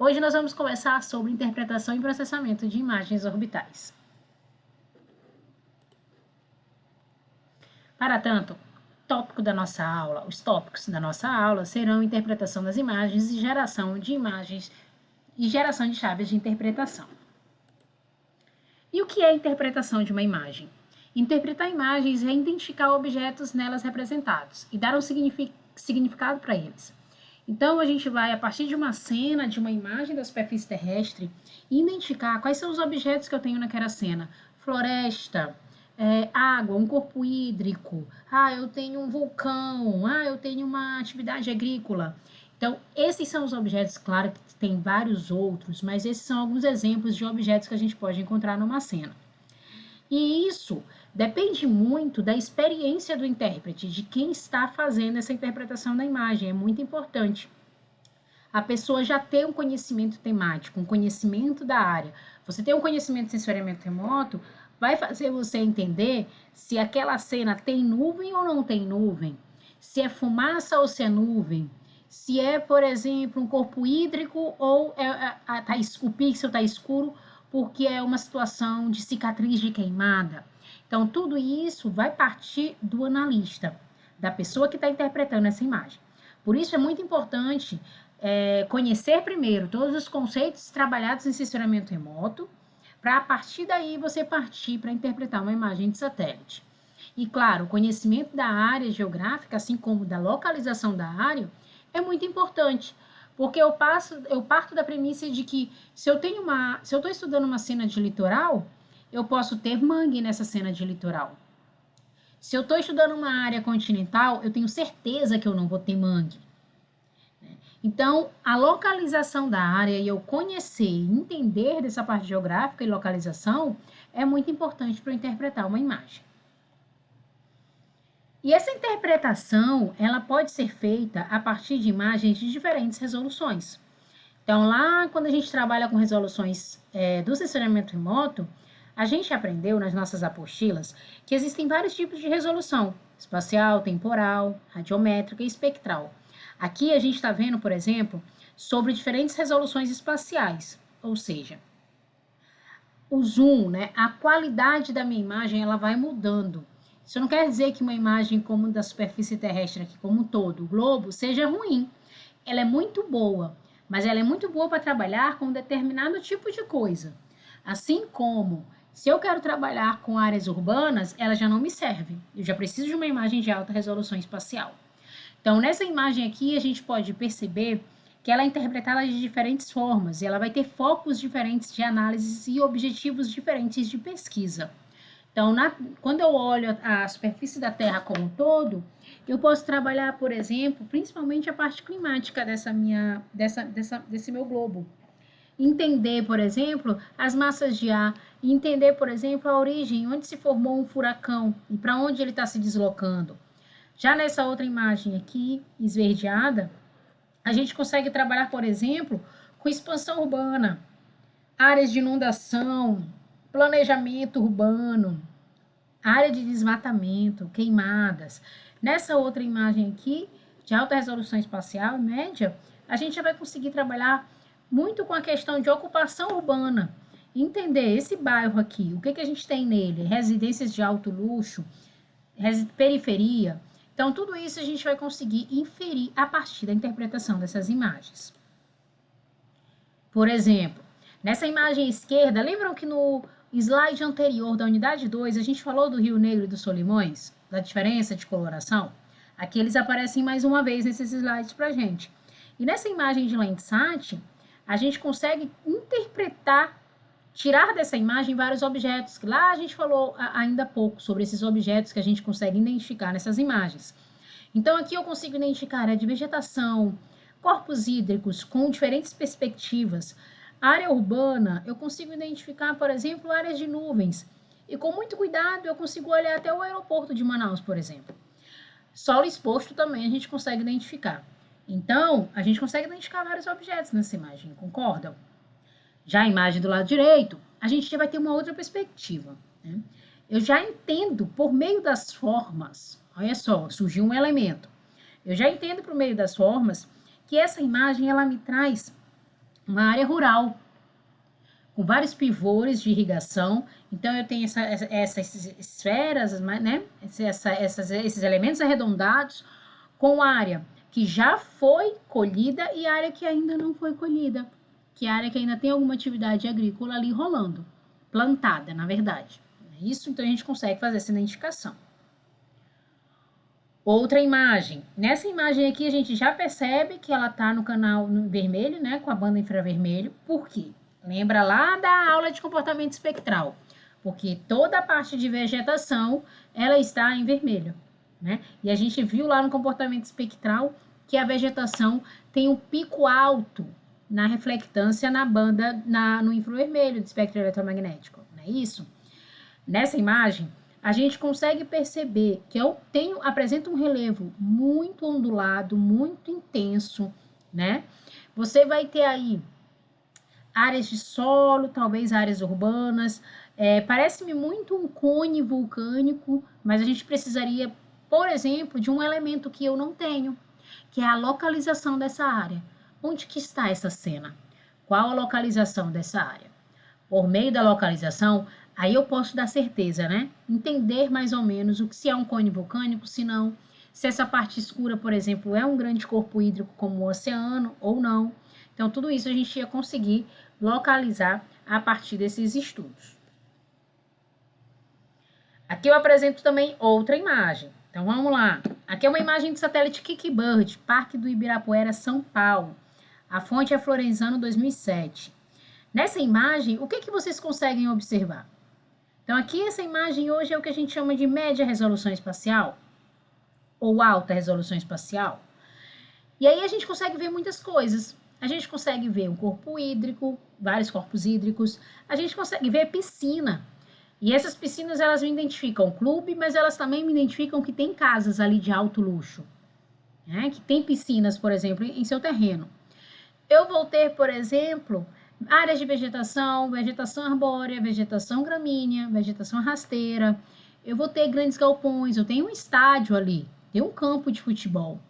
Hoje nós vamos conversar sobre interpretação e processamento de imagens orbitais. Para tanto, os tópicos da nossa aula serão interpretação das imagens e geração de imagens e geração de chaves de interpretação. E o que é a interpretação de uma imagem? Interpretar imagens é identificar objetos nelas representados e dar um significado para eles. Então, a gente vai, a partir de uma cena, de uma imagem da superfície terrestre, identificar quais são os objetos que eu tenho naquela cena. Floresta, água, um corpo hídrico, eu tenho um vulcão, eu tenho uma atividade agrícola. Então, esses são os objetos, claro que tem vários outros, mas esses são alguns exemplos de objetos que a gente pode encontrar numa cena. E isso depende muito da experiência do intérprete, de quem está fazendo essa interpretação da imagem, é muito importante. A pessoa já ter um conhecimento temático, um conhecimento da área. Você ter um conhecimento de sensoriamento remoto vai fazer você entender se aquela cena tem nuvem ou não tem nuvem, se é fumaça ou se é nuvem, se é, por exemplo, um corpo hídrico ou o pixel está escuro porque é uma situação de cicatriz de queimada. Então, tudo isso vai partir do analista, da pessoa que está interpretando essa imagem. Por isso, é muito importante conhecer primeiro todos os conceitos trabalhados em sensoriamento remoto, para a partir daí você partir para interpretar uma imagem de satélite. E, claro, o conhecimento da área geográfica, assim como da localização da área, é muito importante, porque eu parto da premissa de que se eu estou estudando uma cena de litoral, eu posso ter mangue nessa cena de litoral. Se eu estou estudando uma área continental, eu tenho certeza que eu não vou ter mangue. Então, a localização da área e eu conhecer e entender dessa parte geográfica e localização é muito importante para eu interpretar uma imagem. E essa interpretação, ela pode ser feita a partir de imagens de diferentes resoluções. Então, lá quando a gente trabalha com resoluções do sensoriamento remoto, a gente aprendeu nas nossas apostilas que existem vários tipos de resolução: espacial, temporal, radiométrica e espectral. Aqui a gente está vendo, por exemplo, sobre diferentes resoluções espaciais, ou seja, o zoom, a qualidade da minha imagem, ela vai mudando. Isso não quer dizer que uma imagem como da superfície terrestre aqui como um todo, o globo, seja ruim. Ela é muito boa, mas ela é muito boa para trabalhar com um determinado tipo de coisa. Assim como, se eu quero trabalhar com áreas urbanas, ela já não me serve. Eu já preciso de uma imagem de alta resolução espacial. Então, nessa imagem aqui, a gente pode perceber que ela é interpretada de diferentes formas e ela vai ter focos diferentes de análise e objetivos diferentes de pesquisa. Então, quando eu olho a superfície da Terra como um todo, eu posso trabalhar, por exemplo, principalmente a parte climática desse meu globo. Entender, por exemplo, as massas de ar, entender, por exemplo, a origem, onde se formou um furacão e para onde ele está se deslocando. Já nessa outra imagem aqui, esverdeada, a gente consegue trabalhar, por exemplo, com expansão urbana, áreas de inundação, planejamento urbano, área de desmatamento, queimadas. Nessa outra imagem aqui, de alta resolução espacial média, a gente já vai conseguir trabalhar muito com a questão de ocupação urbana. Entender esse bairro aqui, o que a gente tem nele? Residências de alto luxo, periferia. Então, tudo isso a gente vai conseguir inferir a partir da interpretação dessas imagens. Por exemplo, nessa imagem esquerda, lembram que no slide anterior da unidade 2, a gente falou do Rio Negro e dos Solimões, da diferença de coloração? Aqui eles aparecem mais uma vez nesses slides para a gente. E nessa imagem de Landsat, a gente consegue interpretar, tirar dessa imagem vários objetos, que lá a gente falou ainda há pouco sobre esses objetos que a gente consegue identificar nessas imagens. Então, aqui eu consigo identificar área de vegetação, corpos hídricos com diferentes perspectivas. Área urbana, eu consigo identificar, por exemplo, áreas de nuvens. E com muito cuidado, eu consigo olhar até o aeroporto de Manaus, por exemplo. Solo exposto também a gente consegue identificar. Então, a gente consegue identificar vários objetos nessa imagem, concordam? Já a imagem do lado direito, a gente já vai ter uma outra perspectiva. Eu já entendo, por meio das formas, olha só, surgiu um elemento. Eu já entendo, por meio das formas, que essa imagem, ela me traz uma área rural, com vários pivôs de irrigação. Então, eu tenho essas esferas, né? Esses elementos arredondados com área que já foi colhida e área que ainda não foi colhida, que é a área que ainda tem alguma atividade agrícola ali rolando, plantada, na verdade. Isso, então, a gente consegue fazer essa identificação. Outra imagem. Nessa imagem aqui, a gente já percebe que ela está no canal vermelho, né, com a banda infravermelho. Por quê? Lembra lá da aula de comportamento espectral, porque toda a parte de vegetação, ela está em vermelho, né? E a gente viu lá no comportamento espectral que a vegetação tem um pico alto na reflectância na banda, no infravermelho do espectro eletromagnético, não é isso? Nessa imagem, a gente consegue perceber que eu apresento um relevo muito ondulado, muito intenso, né? Você vai ter aí áreas de solo, talvez áreas urbanas. Parece-me muito um cone vulcânico, mas a gente precisaria, por exemplo, de um elemento que eu não tenho, que é a localização dessa área. Onde que está essa cena? Qual a localização dessa área? Por meio da localização, aí eu posso dar certeza, né? Entender mais ou menos se é um cone vulcânico, se não, se essa parte escura, por exemplo, é um grande corpo hídrico como o oceano ou não. Então, tudo isso a gente ia conseguir localizar a partir desses estudos. Aqui eu apresento também outra imagem. Então, vamos lá. Aqui é uma imagem de satélite Kikibird, Parque do Ibirapuera, São Paulo. A fonte é Florenzano 2007. Nessa imagem, o que vocês conseguem observar? Então, aqui essa imagem hoje é o que a gente chama de média resolução espacial ou alta resolução espacial. E aí a gente consegue ver muitas coisas. A gente consegue ver um corpo hídrico, vários corpos hídricos. A gente consegue ver piscina. E essas piscinas, elas me identificam clube, mas elas também me identificam que tem casas ali de alto luxo, né? Que tem piscinas, por exemplo, em seu terreno. Eu vou ter, por exemplo, áreas de vegetação, vegetação arbórea, vegetação gramínea, vegetação rasteira. Eu vou ter grandes galpões, eu tenho um estádio ali, tem um campo de futebol.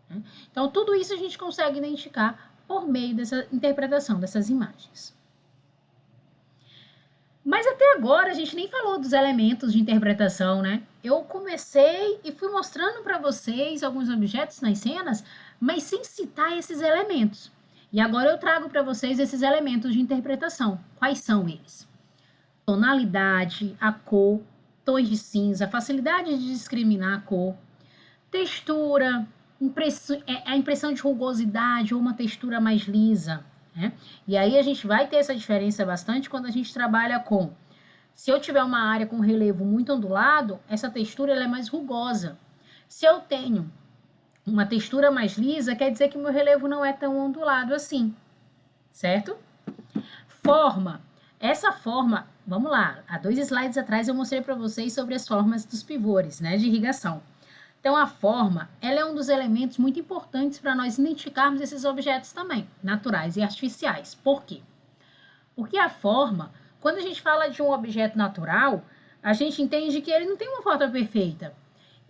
Né? Então, tudo isso a gente consegue identificar por meio dessa interpretação dessas imagens. Mas até agora a gente nem falou dos elementos de interpretação, né? Eu comecei e fui mostrando para vocês alguns objetos nas cenas, mas sem citar esses elementos. E agora eu trago para vocês esses elementos de interpretação. Quais são eles? Tonalidade, a cor, tons de cinza, facilidade de discriminar a cor, textura, a impressão de rugosidade ou uma textura mais lisa, né? E aí a gente vai ter essa diferença bastante quando a gente trabalha com... Se eu tiver uma área com relevo muito ondulado, essa textura ela é mais rugosa. Se eu tenho uma textura mais lisa, quer dizer que meu relevo não é tão ondulado assim, certo? Forma. Essa forma, vamos lá, há 2 slides atrás eu mostrei para vocês sobre as formas dos pivôs, né, de irrigação. Então, a forma, ela é um dos elementos muito importantes para nós identificarmos esses objetos também, naturais e artificiais. Por quê? Porque a forma, quando a gente fala de um objeto natural, a gente entende que ele não tem uma forma perfeita.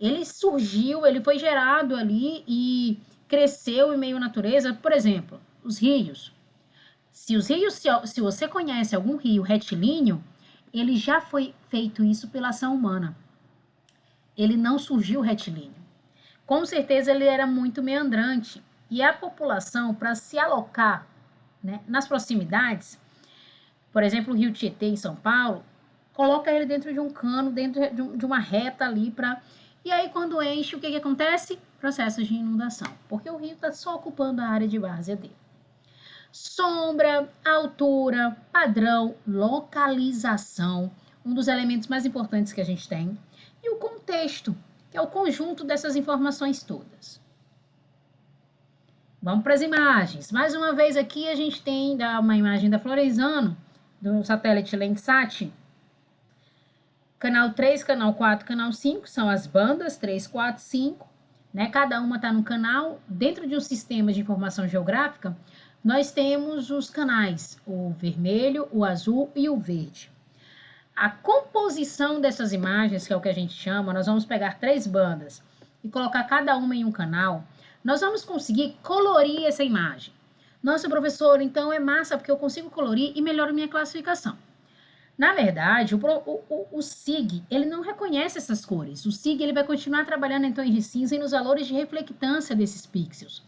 Ele surgiu, ele foi gerado ali e cresceu em meio à natureza. Por exemplo, os rios. Se você conhece algum rio retilíneo, ele já foi feito isso pela ação humana. Ele não surgiu retilíneo. Com certeza ele era muito meandrante. E a população, para se alocar, né, nas proximidades, por exemplo, o rio Tietê em São Paulo, coloca ele dentro de um cano, dentro de uma reta ali para... E aí, quando enche, o que acontece? Processos de inundação, porque o rio está só ocupando a área de várzea dele. Sombra, altura, padrão, localização, um dos elementos mais importantes que a gente tem. E o contexto, que é o conjunto dessas informações todas. Vamos para as imagens. Mais uma vez aqui a gente tem uma imagem da Florenzano, do satélite Landsat. Canal 3, canal 4, canal 5, são as bandas 3, 4, 5, né? Cada uma está no canal. Dentro de um sistema de informação geográfica, nós temos os canais, o vermelho, o azul e o verde. A composição dessas imagens, que é o que a gente chama, nós vamos pegar 3 bandas e colocar cada uma em um canal, nós vamos conseguir colorir essa imagem. Nossa, professor, então é massa porque eu consigo colorir e melhoro minha classificação. Na verdade, o SIG, ele não reconhece essas cores. O SIG, ele vai continuar trabalhando em tons de cinza e nos valores de reflectância desses pixels.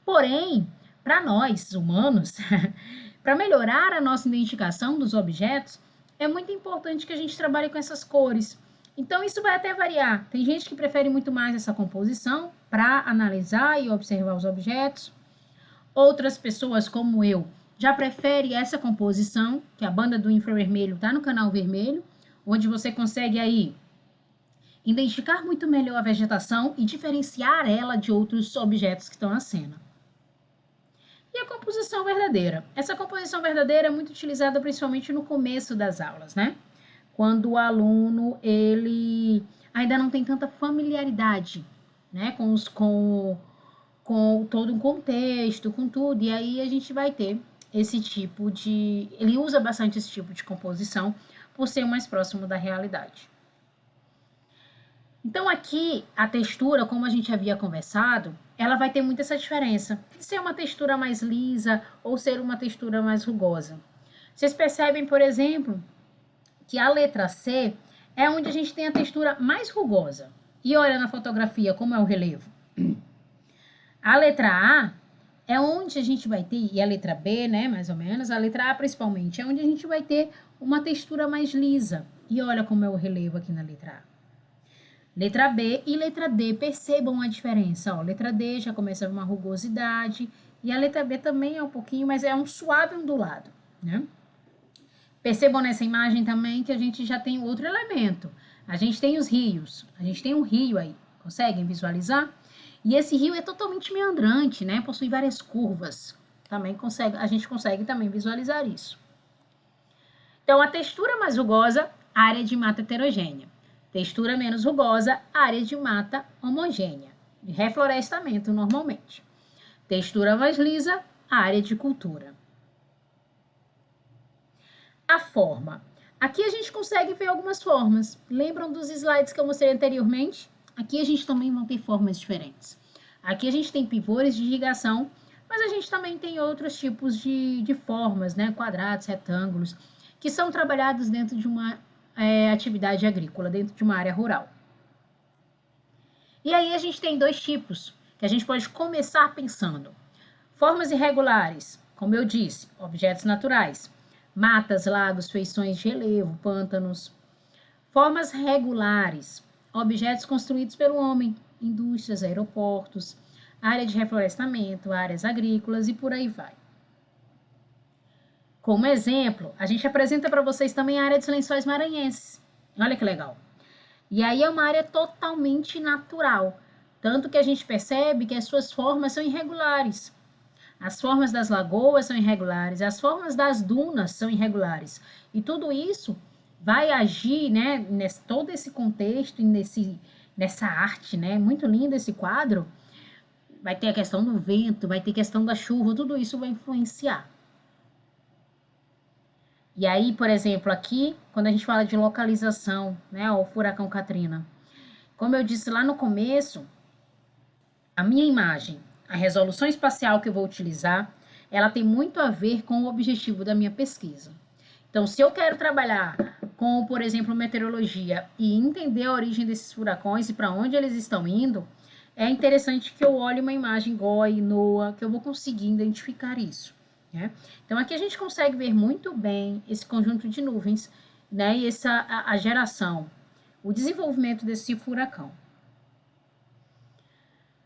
Porém, para nós, humanos, para melhorar a nossa identificação dos objetos, é muito importante que a gente trabalhe com essas cores. Então, isso vai até variar. Tem gente que prefere muito mais essa composição para analisar e observar os objetos. Outras pessoas, como eu, já preferem essa composição, que a banda do infravermelho está no canal vermelho, onde você consegue aí identificar muito melhor a vegetação e diferenciar ela de outros objetos que estão na cena. E a composição verdadeira? Essa composição verdadeira é muito utilizada principalmente no começo das aulas, né? Quando o aluno, ele ainda não tem tanta familiaridade, né, com todo um contexto, com tudo, e aí a gente vai ter esse tipo de... Ele usa bastante esse tipo de composição por ser mais próximo da realidade. Então aqui, a textura, como a gente havia conversado, ela vai ter muito essa diferença de ser uma textura mais lisa ou ser uma textura mais rugosa. Vocês percebem, por exemplo, que a letra C é onde a gente tem a textura mais rugosa. E olha na fotografia como é o relevo. A letra A é onde a gente vai ter, e a letra B, né, mais ou menos, a letra A principalmente, é onde a gente vai ter uma textura mais lisa. E olha como é o relevo aqui na letra A. Letra B e letra D, percebam a diferença. Ó, letra D já começa uma rugosidade, e a letra B também é um pouquinho, mas é um suave ondulado, né? Percebam nessa imagem também que a gente já tem outro elemento. A gente tem os rios, a gente tem um rio aí, conseguem visualizar? E esse rio é totalmente meandrante, né? Possui várias curvas. Também a gente consegue também visualizar isso. Então, a textura mais rugosa, área de mata heterogênea. Textura menos rugosa, área de mata homogênea, de reflorestamento normalmente. Textura mais lisa, área de cultura. A forma. Aqui a gente consegue ver algumas formas. Lembram dos slides que eu mostrei anteriormente? Aqui a gente também vai ter formas diferentes. Aqui a gente tem pivôs de irrigação, mas a gente também tem outros tipos de formas, né? Quadrados, retângulos, que são trabalhados dentro de uma atividade agrícola, dentro de uma área rural. E aí a gente tem dois tipos, que a gente pode começar pensando. Formas irregulares, como eu disse, objetos naturais. Matas, lagos, feições de relevo, pântanos. Formas regulares, objetos construídos pelo homem, indústrias, aeroportos, área de reflorestamento, áreas agrícolas e por aí vai. Como exemplo, a gente apresenta para vocês também a área dos Lençóis Maranhenses. Olha que legal. E aí é uma área totalmente natural, tanto que a gente percebe que as suas formas são irregulares. As formas das lagoas são irregulares, as formas das dunas são irregulares. E tudo isso vai agir, né, nesse todo esse contexto e nessa arte, né, muito lindo esse quadro. Vai ter a questão do vento, vai ter a questão da chuva, tudo isso vai influenciar. E aí, por exemplo, aqui, quando a gente fala de localização, né, o furacão Katrina. Como eu disse lá no começo, a minha imagem, a resolução espacial que eu vou utilizar, ela tem muito a ver com o objetivo da minha pesquisa. Então, se eu quero trabalhar com, por exemplo, meteorologia e entender a origem desses furacões e para onde eles estão indo, é interessante que eu olhe uma imagem GOI, NOAA, que eu vou conseguir identificar isso. Né? Então, aqui a gente consegue ver muito bem esse conjunto de nuvens, né? E a geração, o desenvolvimento desse furacão.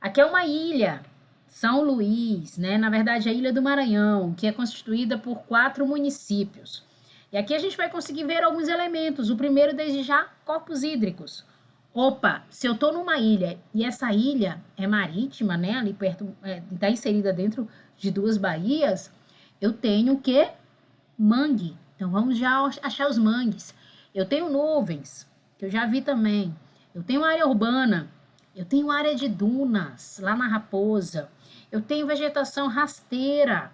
Aqui é uma ilha, São Luís, né? Na verdade, a Ilha do Maranhão, que é constituída por 4 municípios. E aqui a gente vai conseguir ver alguns elementos. O primeiro, desde já, corpos hídricos. Opa, se eu estou numa ilha e essa ilha é marítima, né? Ali perto, está inserida dentro de 2 baías, eu tenho o quê? Mangue. Então, vamos já achar os mangues. Eu tenho nuvens, que eu já vi também. Eu tenho área urbana. Eu tenho área de dunas, lá na Raposa. Eu tenho vegetação rasteira.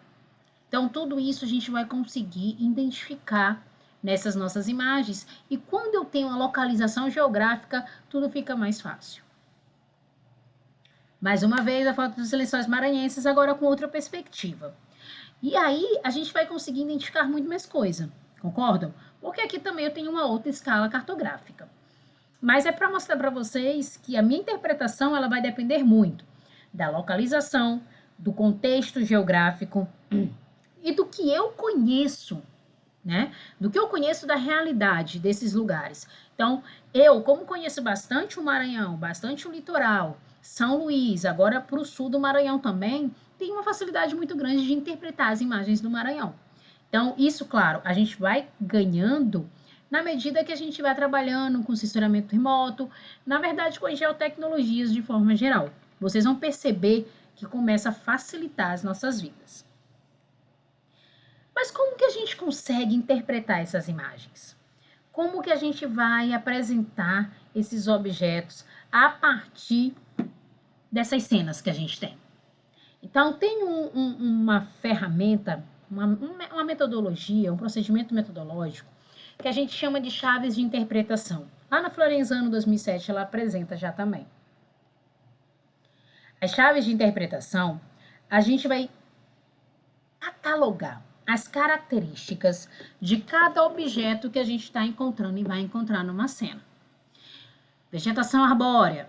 Então, tudo isso a gente vai conseguir identificar nessas nossas imagens. E quando eu tenho a localização geográfica, tudo fica mais fácil. Mais uma vez, a foto dos Lençóis Maranhenses, agora com outra perspectiva. E aí a gente vai conseguir identificar muito mais coisa, concordam? Porque aqui também eu tenho uma outra escala cartográfica. Mas é para mostrar para vocês que a minha interpretação ela vai depender muito da localização, do contexto geográfico e do que eu conheço, né? Do que eu conheço da realidade desses lugares. Então, eu, como conheço bastante o Maranhão, bastante o litoral, São Luís, agora para o sul do Maranhão também, tenho uma facilidade muito grande de interpretar as imagens do Maranhão. Então, isso, claro, a gente vai ganhando na medida que a gente vai trabalhando com sensoramento remoto, na verdade com as geotecnologias de forma geral. Vocês vão perceber que começa a facilitar as nossas vidas. Mas como que a gente consegue interpretar essas imagens? Como que a gente vai apresentar esses objetos a partir dessas cenas que a gente tem? Então, tem uma ferramenta, uma metodologia, um procedimento metodológico que a gente chama de chaves de interpretação. Lá na Florenzano 2007 ela apresenta já também. As chaves de interpretação, a gente vai catalogar as características de cada objeto que a gente está encontrando e vai encontrar numa cena. Vegetação arbórea.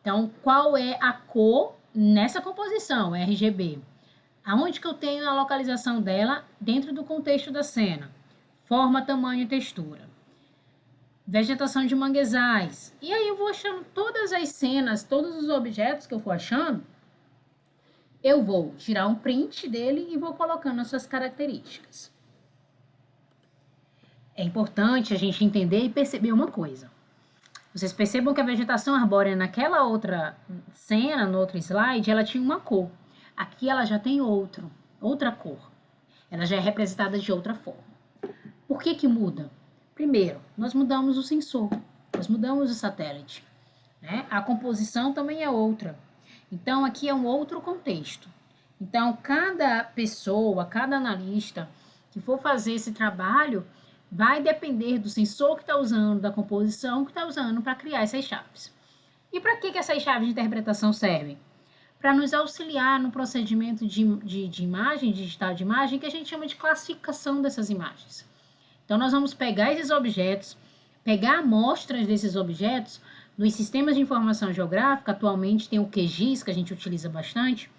Então, qual é a cor nessa composição, RGB? Aonde que eu tenho a localização dela dentro do contexto da cena? Forma, tamanho e textura. Vegetação de manguezais. E aí eu vou achando todas as cenas, todos os objetos que eu for achando, eu vou tirar um print dele e vou colocando as suas características. É importante a gente entender e perceber uma coisa. Vocês percebam que a vegetação arbórea naquela outra cena, no outro slide, ela tinha uma cor. Aqui ela já tem outra cor. Ela já é representada de outra forma. Por que que muda? Primeiro, nós mudamos o sensor, nós mudamos o satélite, né? A composição também é outra. Então, aqui é um outro contexto. Então, cada pessoa, cada analista que for fazer esse trabalho, vai depender do sensor que está usando, da composição que está usando para criar essas chaves. E para que essas chaves de interpretação servem? Para nos auxiliar no procedimento de imagem, digital de imagem, que a gente chama de classificação dessas imagens. Então, nós vamos pegar esses objetos, pegar amostras desses objetos nos sistemas de informação geográfica, atualmente tem o QGIS, que a gente utiliza bastante,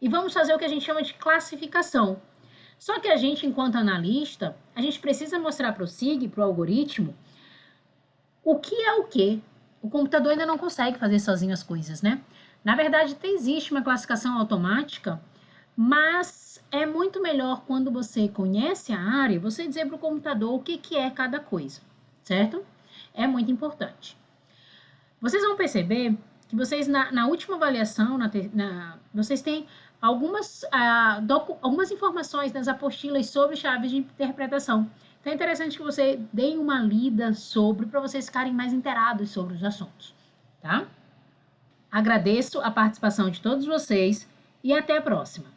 e vamos fazer o que a gente chama de classificação. Só que a gente, enquanto analista, a gente precisa mostrar para o SIG, para o algoritmo, o que é o quê. O computador ainda não consegue fazer sozinho as coisas, né? Na verdade, existe uma classificação automática, mas é muito melhor quando você conhece a área, você dizer para o computador o que é cada coisa, certo? É muito importante. Vocês vão perceber que vocês, na última avaliação, vocês têm algumas informações nas apostilas sobre chaves de interpretação. Então, é interessante que você deem uma lida sobre, para vocês ficarem mais inteirados sobre os assuntos, tá? Agradeço a participação de todos vocês e até a próxima.